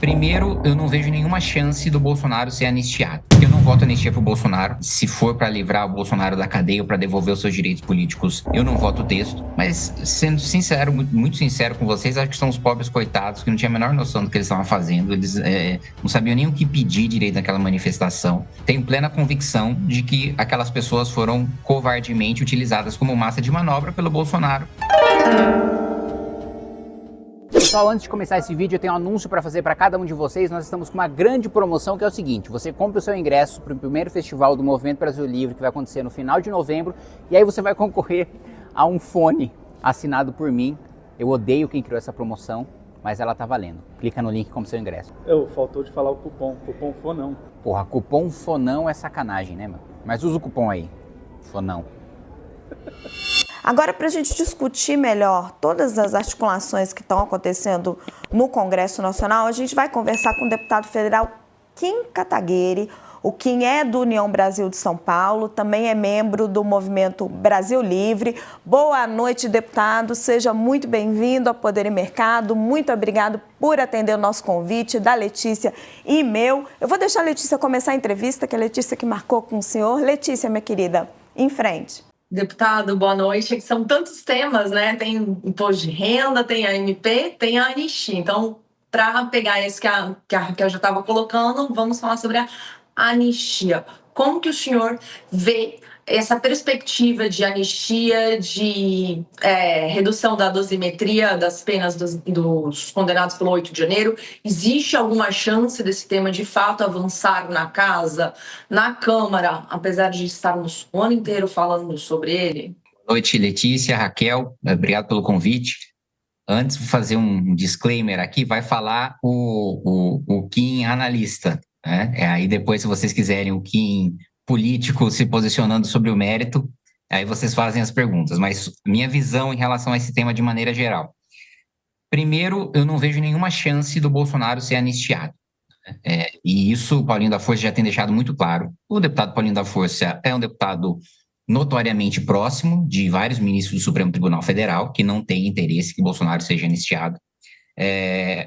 Primeiro, eu não vejo nenhuma chance do Bolsonaro ser anistiado. Eu não voto anistia pro Bolsonaro. Se for para livrar o Bolsonaro da cadeia ou para devolver os seus direitos políticos, eu não voto o texto. Mas, sendo sincero, muito sincero com vocês, acho que são os pobres coitados que não tinham a menor noção do que eles estavam fazendo. Eles não sabiam nem o que pedir direito naquela manifestação. Tenho plena convicção de que aquelas pessoas foram covardemente utilizadas como massa de manobra pelo Bolsonaro. Pessoal, antes de começar esse vídeo, eu tenho um anúncio para fazer para cada um de vocês. Nós estamos com uma grande promoção que é o seguinte: você compra o seu ingresso para o primeiro festival do Movimento Brasil Livre, que vai acontecer no final de novembro, e aí você vai concorrer a um fone assinado por mim. Eu odeio quem criou essa promoção, mas ela tá valendo. Clica no link e compra o seu ingresso. Faltou de falar o cupom FONÃO. Porra, cupom FONÃO é sacanagem, né, mano? Mas usa o cupom aí, FONÃO. Agora, para a gente discutir melhor todas as articulações que estão acontecendo no Congresso Nacional, a gente vai conversar com o deputado federal Kim Kataguiri. O Kim é do União Brasil de São Paulo, também é membro do Movimento Brasil Livre. Boa noite, deputado. Seja muito bem-vindo ao Poder e Mercado. Muito obrigado por atender o nosso convite, da Letícia e meu. Eu vou deixar a Letícia começar a entrevista, que é a Letícia que marcou com o senhor. Letícia, minha querida, em frente. Deputado, boa noite. São tantos temas, né? Tem imposto de renda, tem a MP, tem a anistia. Então, para pegar esse que a Raquel já estava colocando, vamos falar sobre a anistia. Como que o senhor vê essa perspectiva de anistia, de redução da dosimetria das penas dos condenados pelo 8 de janeiro? Existe alguma chance desse tema de fato avançar na casa, na Câmara, apesar de estarmos o ano inteiro falando sobre ele? Boa noite, Letícia, Raquel, obrigado pelo convite. Antes, vou fazer um disclaimer aqui, vai falar o Kim analista, né? Aí depois, se vocês quiserem o Kim político se posicionando sobre o mérito, aí vocês fazem as perguntas, mas minha visão em relação a esse tema de maneira geral. Primeiro, eu não vejo nenhuma chance do Bolsonaro ser anistiado. E isso o Paulinho da Força já tem deixado muito claro. O deputado Paulinho da Força é um deputado notoriamente próximo de vários ministros do Supremo Tribunal Federal, que não tem interesse que Bolsonaro seja anistiado.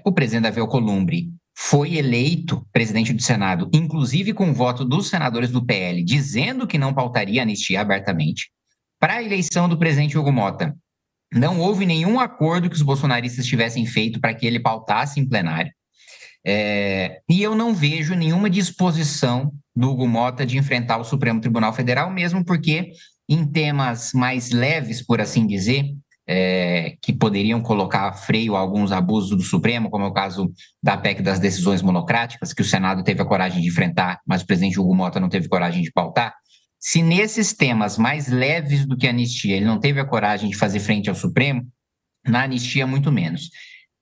O presidente Davi Alcolumbre foi eleito presidente do Senado, inclusive com o voto dos senadores do PL, dizendo que não pautaria a anistia abertamente. Para a eleição do presidente Hugo Motta, não houve nenhum acordo que os bolsonaristas tivessem feito para que ele pautasse em plenário. E eu não vejo nenhuma disposição do Hugo Motta de enfrentar o Supremo Tribunal Federal, mesmo porque em temas mais leves, por assim dizer, que poderiam colocar freio a alguns abusos do Supremo, como é o caso da PEC das decisões monocráticas, que o Senado teve a coragem de enfrentar, mas o presidente Hugo Motta não teve coragem de pautar. Se nesses temas mais leves do que a anistia ele não teve a coragem de fazer frente ao Supremo, na anistia muito menos.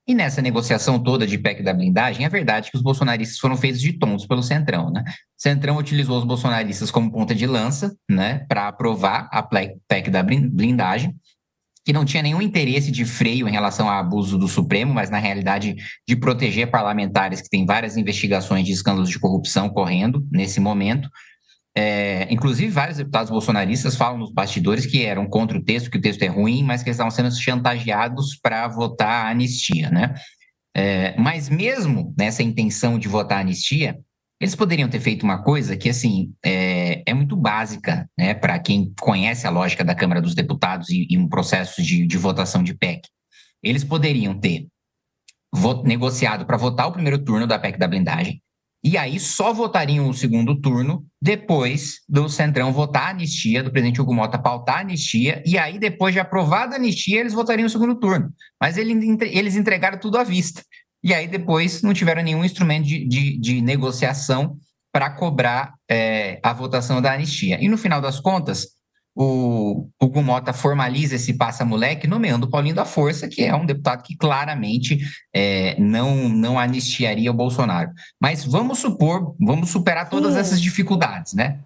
E nessa negociação toda de PEC da blindagem, é verdade que os bolsonaristas foram feitos de tontos pelo Centrão, né? O Centrão utilizou os bolsonaristas como ponta de lança, né, para aprovar a PEC da blindagem, que não tinha nenhum interesse de freio em relação a abuso do Supremo, mas na realidade de proteger parlamentares que têm várias investigações de escândalos de corrupção correndo nesse momento. Inclusive, vários deputados bolsonaristas falam nos bastidores que eram contra o texto, que o texto é ruim, mas que eles estavam sendo chantageados para votar a anistia, né? Mas mesmo nessa intenção de votar a anistia, eles poderiam ter feito uma coisa que, assim, é muito básica, né, para quem conhece a lógica da Câmara dos Deputados e um processo de votação de PEC. Eles poderiam ter negociado para votar o primeiro turno da PEC da blindagem, e aí só votariam o segundo turno depois do Centrão votar a anistia, do presidente Hugo Motta pautar a anistia, e aí depois de aprovada a anistia, eles votariam o segundo turno. Mas eles entregaram tudo à vista. E aí depois não tiveram nenhum instrumento de negociação para cobrar a votação da anistia. E no final das contas, o Hugo Motta formaliza esse passa-moleque nomeando o Paulinho da Força, que é um deputado que claramente não anistiaria o Bolsonaro. Mas vamos superar todas essas dificuldades, né?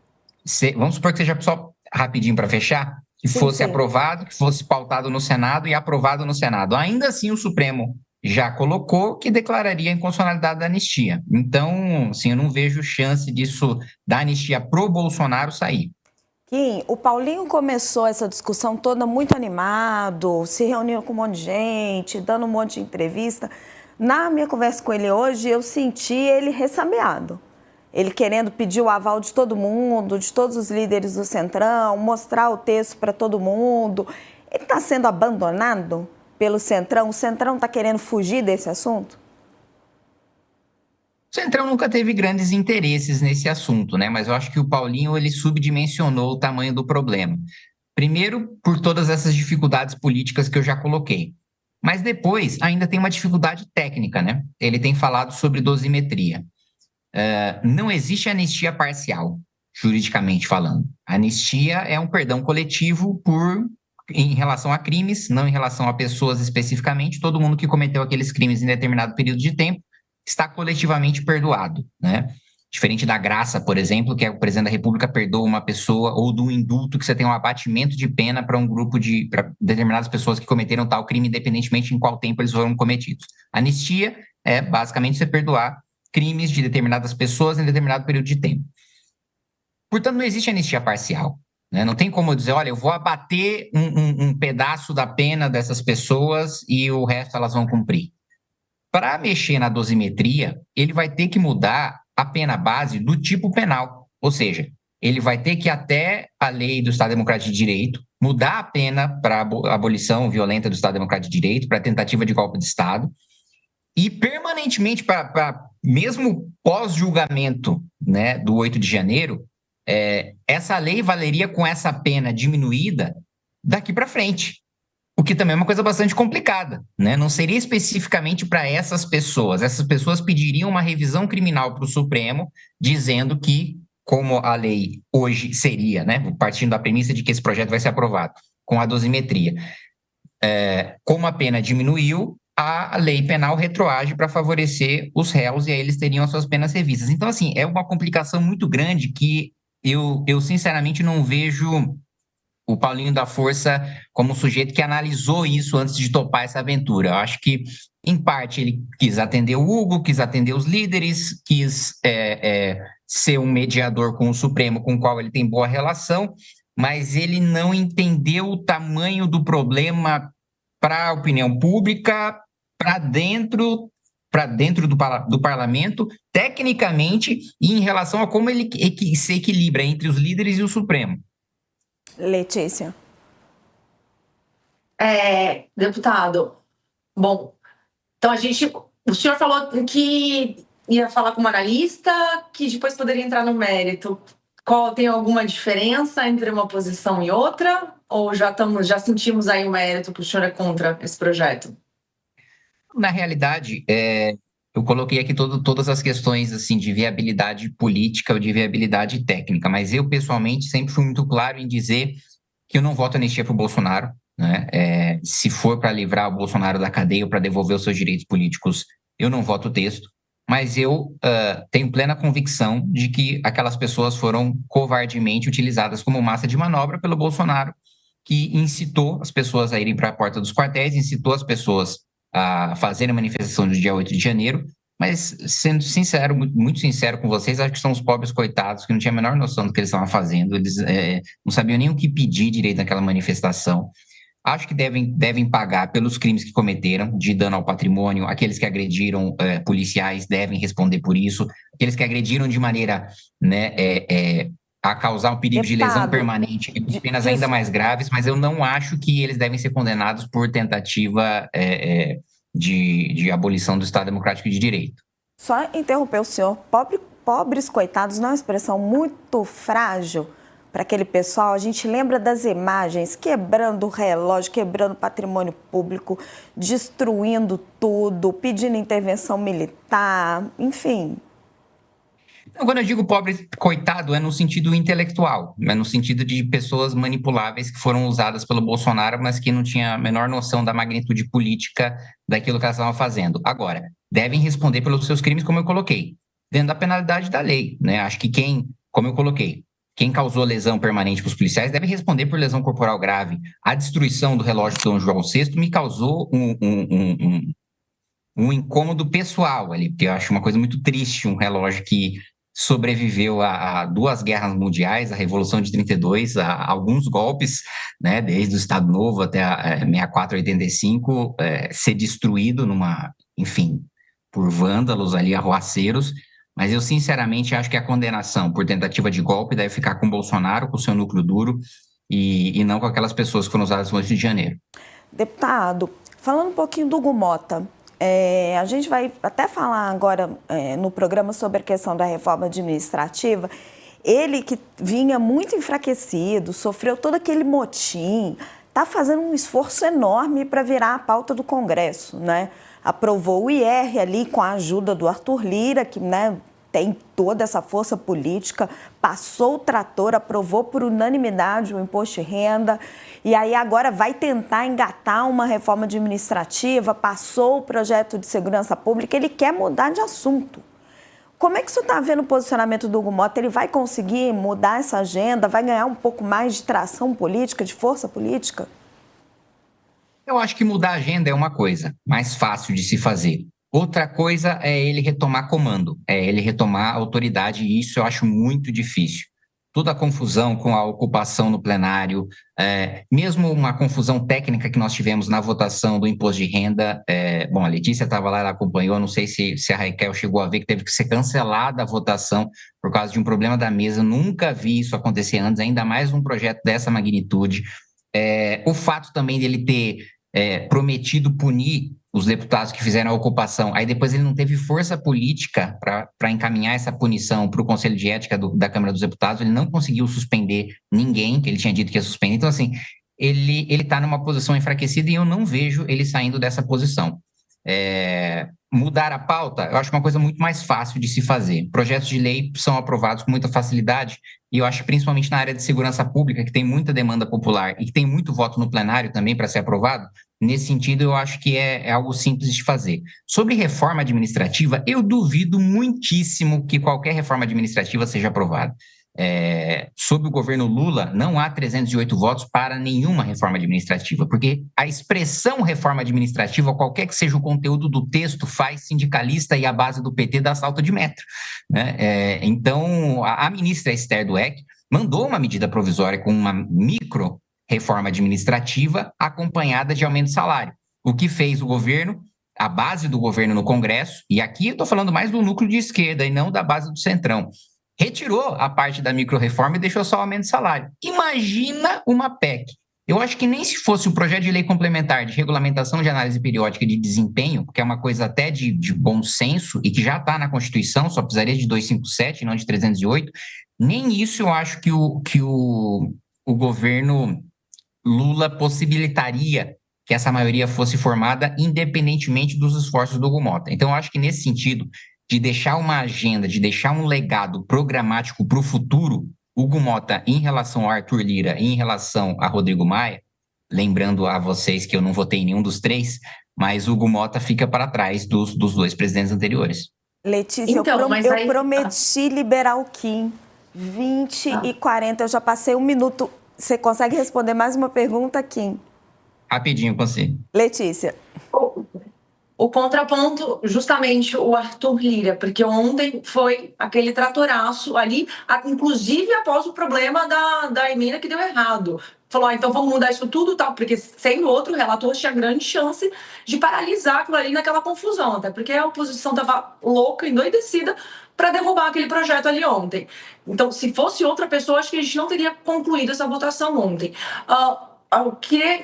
Vamos supor que seja só rapidinho para fechar, que fosse aprovado, que fosse pautado no Senado e aprovado no Senado. Ainda assim, o Supremo já colocou que declararia a inconstitucionalidade da anistia. Então, assim, eu não vejo chance disso, da anistia pro Bolsonaro sair. Kim, o Paulinho começou essa discussão toda muito animado, se reunindo com um monte de gente, dando um monte de entrevista, Na minha conversa com ele hoje, eu senti ele ressabiado. Ele querendo pedir o aval de todo mundo, de todos os líderes do Centrão, mostrar o texto para todo mundo. Ele está sendo abandonado pelo Centrão? O Centrão está querendo fugir desse assunto? O Centrão nunca teve grandes interesses nesse assunto, né? Mas eu acho que o Paulinho, ele subdimensionou o tamanho do problema. Primeiro, por todas essas dificuldades políticas que eu já coloquei. Mas depois, ainda tem uma dificuldade técnica, né? Ele tem falado sobre dosimetria. Não existe anistia parcial, juridicamente falando. Anistia é um perdão coletivo em relação a crimes, não em relação a pessoas especificamente. Todo mundo que cometeu aqueles crimes em determinado período de tempo está coletivamente perdoado, né? Diferente da graça, por exemplo, que o presidente da República perdoa uma pessoa, ou do indulto, que você tem um abatimento de pena para um grupo para determinadas pessoas que cometeram tal crime, independentemente em qual tempo eles foram cometidos. Anistia é basicamente você perdoar crimes de determinadas pessoas em determinado período de tempo. Portanto, não existe anistia parcial, né? Não tem como eu dizer, olha, eu vou abater um pedaço da pena dessas pessoas e o resto elas vão cumprir. Para mexer na dosimetria, ele vai ter que mudar a pena base do tipo penal. Ou seja, ele vai ter que, até a lei do Estado Democrático de Direito, mudar a pena para a abolição violenta do Estado Democrático de Direito, para a tentativa de golpe de Estado, e permanentemente, mesmo pós-julgamento, né, do 8 de janeiro, essa lei valeria com essa pena diminuída daqui para frente. O que também é uma coisa bastante complicada, né? Não seria especificamente para essas pessoas. Essas pessoas pediriam uma revisão criminal para o Supremo, dizendo que, como a lei hoje seria, né, partindo da premissa de que esse projeto vai ser aprovado, com a dosimetria, como a pena diminuiu, a lei penal retroage para favorecer os réus e aí eles teriam as suas penas revistas. Então, assim, é uma complicação muito grande que eu sinceramente não vejo o Paulinho da Força como um sujeito que analisou isso antes de topar essa aventura. Eu acho que, em parte, ele quis atender o Hugo, quis atender os líderes, quis ser um mediador com o Supremo, com o qual ele tem boa relação, mas ele não entendeu o tamanho do problema para a opinião pública, para dentro do parlamento, tecnicamente, e em relação a como ele se equilibra entre os líderes e o Supremo. Letícia. Deputado, bom, então o senhor falou que ia falar com uma analista, que depois poderia entrar no mérito. Tem alguma diferença entre uma posição e outra? Ou já sentimos aí o mérito que o senhor é contra esse projeto? Na realidade, eu coloquei aqui todas as questões assim, de viabilidade política ou de viabilidade técnica, mas eu, pessoalmente, sempre fui muito claro em dizer que eu não voto anistia para o Bolsonaro, né? Se for para livrar o Bolsonaro da cadeia ou para devolver os seus direitos políticos, eu não voto o texto, mas eu tenho plena convicção de que aquelas pessoas foram covardemente utilizadas como massa de manobra pelo Bolsonaro, que incitou as pessoas a irem para a porta dos quartéis, incitou as pessoas a fazerem a manifestação do dia 8 de janeiro, mas, sendo sincero, muito sincero com vocês, acho que são os pobres coitados que não tinham a menor noção do que eles estavam fazendo, eles não sabiam nem o que pedir direito naquela manifestação. Acho que devem pagar pelos crimes que cometeram, de dano ao patrimônio. Aqueles que agrediram policiais devem responder por isso. Aqueles que agrediram de maneira, né, a causar um perigo de lesão permanente, e penas ainda mais graves, mas eu não acho que eles devem ser condenados por tentativa de abolição do Estado Democrático de Direito. Só interromper o senhor. Pobres coitados não é uma expressão muito frágil para aquele pessoal. A gente lembra das imagens quebrando o relógio, quebrando o patrimônio público, destruindo tudo, pedindo intervenção militar, enfim. Quando eu digo pobre coitado, é no sentido intelectual, é no sentido de pessoas manipuláveis que foram usadas pelo Bolsonaro, mas que não tinham a menor noção da magnitude política daquilo que elas estavam fazendo. Agora, devem responder pelos seus crimes, como eu coloquei, dentro da penalidade da lei, né? Acho que como eu coloquei, quem causou lesão permanente para os policiais deve responder por lesão corporal grave. A destruição do relógio de Dom João VI me causou um incômodo pessoal ali, porque eu acho uma coisa muito triste um relógio que sobreviveu a 2 guerras mundiais, a Revolução de 32, a alguns golpes, né, desde o Estado Novo até a 64, 85, ser destruído enfim, por vândalos ali, arruaceiros, mas eu sinceramente acho que a condenação por tentativa de golpe deve ficar com o Bolsonaro, com o seu núcleo duro, e não com aquelas pessoas que foram usadas no Rio de Janeiro. Deputado, falando um pouquinho do Hugo Mota, a gente vai até falar agora no programa sobre a questão da reforma administrativa. Ele que vinha muito enfraquecido, sofreu todo aquele motim, está fazendo um esforço enorme para virar a pauta do Congresso, né? Aprovou o IR ali com a ajuda do Arthur Lira, que, né, tem toda essa força política, passou o trator, aprovou por unanimidade o imposto de renda, e aí agora vai tentar engatar uma reforma administrativa, passou o projeto de segurança pública, ele quer mudar de assunto. Como é que você está vendo o posicionamento do Hugo Mota? Ele vai conseguir mudar essa agenda, vai ganhar um pouco mais de tração política, de força política? Eu acho que mudar a agenda é uma coisa mais fácil de se fazer. Outra coisa é ele retomar comando, é ele retomar autoridade, e isso eu acho muito difícil. Toda a confusão com a ocupação no plenário, mesmo uma confusão técnica que nós tivemos na votação do imposto de renda, bom, a Letícia estava lá, ela acompanhou, não sei se a Raquel chegou a ver que teve que ser cancelada a votação por causa de um problema da mesa, nunca vi isso acontecer antes, ainda mais um projeto dessa magnitude. O fato também dele ter prometido punir os deputados que fizeram a ocupação, aí depois ele não teve força política para encaminhar essa punição para o Conselho de Ética da Câmara dos Deputados, ele não conseguiu suspender ninguém, que ele tinha dito que ia suspender, então assim, ele está numa posição enfraquecida e eu não vejo ele saindo dessa posição. Mudar a pauta, eu acho uma coisa muito mais fácil de se fazer. Projetos de lei são aprovados com muita facilidade e eu acho que principalmente na área de segurança pública, que tem muita demanda popular e que tem muito voto no plenário também para ser aprovado, nesse sentido eu acho que é algo simples de fazer. Sobre reforma administrativa, eu duvido muitíssimo que qualquer reforma administrativa seja aprovada. Sob o governo Lula, não há 308 votos para nenhuma reforma administrativa, porque a expressão reforma administrativa, qualquer que seja o conteúdo do texto, faz sindicalista e a base do PT dar salto de metro, né? Então, a ministra Esther Dweck mandou uma medida provisória com uma micro reforma administrativa acompanhada de aumento de salário. O que fez o governo, a base do governo no Congresso, e aqui eu estou falando mais do núcleo de esquerda e não da base do Centrão, retirou a parte da micro-reforma e deixou só o aumento de salário. Imagina uma PEC. Eu acho que nem se fosse o projeto de lei complementar de regulamentação de análise periódica de desempenho, que é uma coisa até de bom senso e que já está na Constituição, só precisaria de 257 e não de 308, nem isso eu acho que o governo Lula possibilitaria que essa maioria fosse formada independentemente dos esforços do Hugo Mota. Então, eu acho que nesse sentido, de deixar uma agenda, de deixar um legado programático para o futuro, Hugo Mota, em relação ao Arthur Lira e em relação a Rodrigo Maia, lembrando a vocês que eu não votei em nenhum dos três, mas Hugo Mota fica para trás dos dois presidentes anteriores. Letícia, Então, eu prometi liberar o Kim, 20 e 40, eu já passei um minuto. Você consegue responder mais uma pergunta, Kim? Rapidinho, consigo. Letícia. O contraponto, justamente o Arthur Lira, porque ontem foi aquele tratoraço ali, inclusive após o problema da emenda que deu errado. Falou, então vamos mudar isso tudo, tal, porque sendo outro relator tinha grande chance de paralisar aquilo ali naquela confusão, até porque a oposição estava louca, endoidecida para derrubar aquele projeto ali ontem. Então, se fosse outra pessoa, acho que a gente não teria concluído essa votação ontem. Eu queria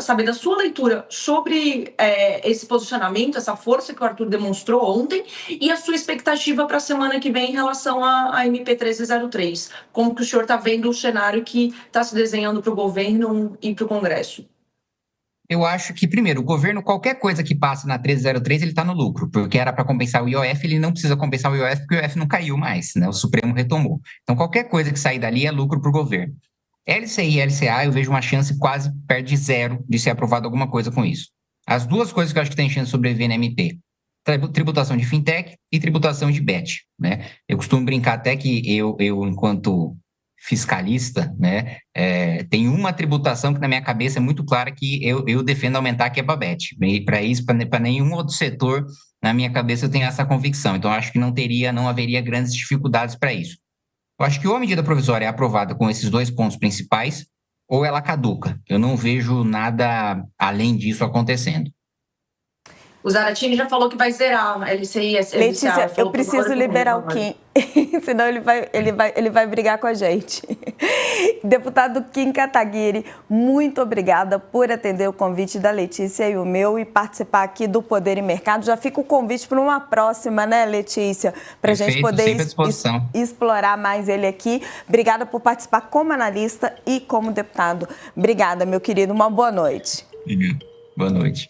saber da sua leitura sobre esse posicionamento, essa força que o Arthur demonstrou ontem e a sua expectativa para a semana que vem em relação à MP 1303. Como que o senhor está vendo o cenário que está se desenhando para o governo e para o Congresso? Eu acho que, primeiro, o governo, qualquer coisa que passe na 1303, ele está no lucro, porque era para compensar o IOF, ele não precisa compensar o IOF, porque o IOF não caiu mais, né? O Supremo retomou. Então, qualquer coisa que sair dali é lucro para o governo. LCI e LCA, eu vejo uma chance quase perto de zero de ser aprovado alguma coisa com isso. As duas coisas que eu acho que tem chance de sobreviver na MP, tributação de fintech e tributação de bet, né? Eu costumo brincar até que eu enquanto fiscalista, né, tem uma tributação que na minha cabeça é muito clara que eu defendo aumentar, que é para bet. Para isso, para nenhum outro setor, na minha cabeça eu tenho essa convicção. Então, acho que não haveria grandes dificuldades para isso. Eu acho que ou a medida provisória é aprovada com esses dois pontos principais, ou ela caduca. Eu não vejo nada além disso acontecendo. O Zaratini já falou que vai zerar a LCI. Letícia, eu preciso liberar o Kim, senão ele vai brigar com a gente. Deputado Kim Kataguiri, muito obrigada por atender o convite da Letícia e o meu e participar aqui do Poder e Mercado. Já fica o convite para uma próxima, né, Letícia? Para a gente poder explorar mais ele aqui. Obrigada por participar como analista e como deputado. Obrigada, meu querido. Uma boa noite. Boa noite.